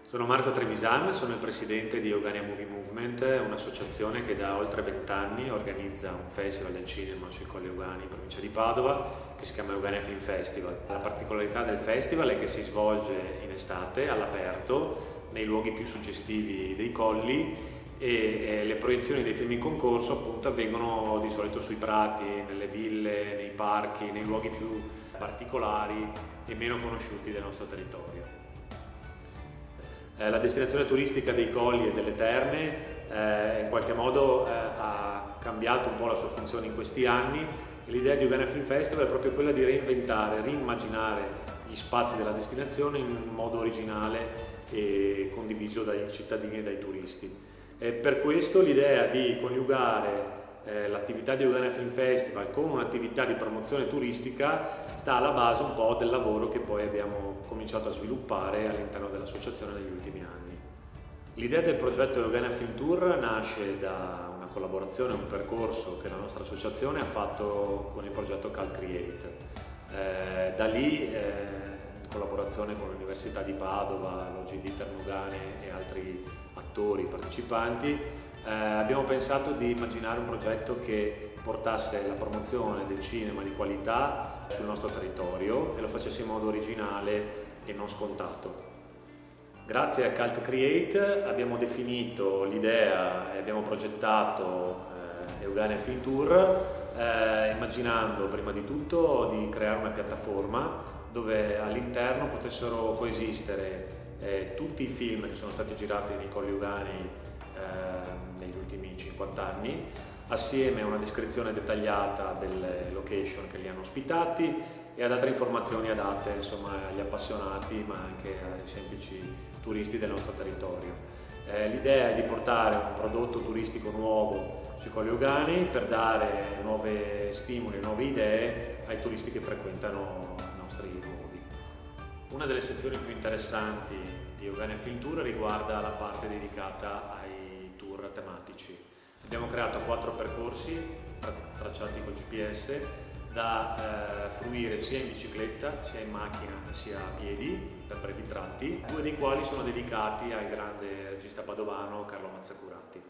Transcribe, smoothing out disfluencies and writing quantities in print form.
Sono Marco Trevisan, sono il presidente di Eugania Movie Movement, un'associazione che da oltre 20 anni organizza un festival del cinema sui Colli Euganei in provincia di Padova che si chiama Eugania Film Festival. La particolarità del festival è che si svolge in estate, all'aperto, nei luoghi più suggestivi dei colli e le proiezioni dei film in concorso appunto avvengono di solito sui prati, nelle ville, nei parchi, nei luoghi più particolari e meno conosciuti del nostro territorio. La destinazione turistica dei Colli e delle Terme in qualche modo ha cambiato un po' la sua funzione in questi anni. L'idea di Eugania Film Festival è proprio quella di reinventare, rimmaginare gli spazi della destinazione in modo originale e condiviso dai cittadini e dai turisti. Per questo l'idea di coniugare l'attività di Eugania Film Festival con un'attività di promozione turistica sta alla base un po' del lavoro che poi abbiamo cominciato a sviluppare all'interno dell'associazione negli ultimi anni. L'idea del progetto Eugania Film Tour nasce da una collaborazione, un percorso che la nostra associazione ha fatto con il progetto CalCreate. Da lì, in collaborazione con l'Università di Padova, l'OGD Ternugane e altri attori partecipanti, abbiamo pensato di immaginare un progetto che portasse la promozione del cinema di qualità sul nostro territorio e lo facesse in modo originale e non scontato. Grazie a Cult Create abbiamo definito l'idea e abbiamo progettato Eugania Film Tour immaginando prima di tutto di creare una piattaforma dove all'interno potessero coesistere tutti i film che sono stati girati nei Colli Euganei negli ultimi 50 anni, assieme a una descrizione dettagliata delle location che li hanno ospitati e ad altre informazioni adatte insomma, agli appassionati ma anche ai semplici turisti del nostro territorio. L'idea è di portare un prodotto turistico nuovo sui Colli Euganei per dare nuovi stimoli, nuove idee ai turisti che frequentano i nostri luoghi. Una delle sezioni più interessanti di Eugania Film Tour riguarda la parte dedicata ai tour tematici. Abbiamo creato 4 percorsi tracciati col GPS da fruire sia in bicicletta, sia in macchina, sia a piedi per brevi tratti, 2 dei quali sono dedicati al grande regista padovano Carlo Mazzacurati.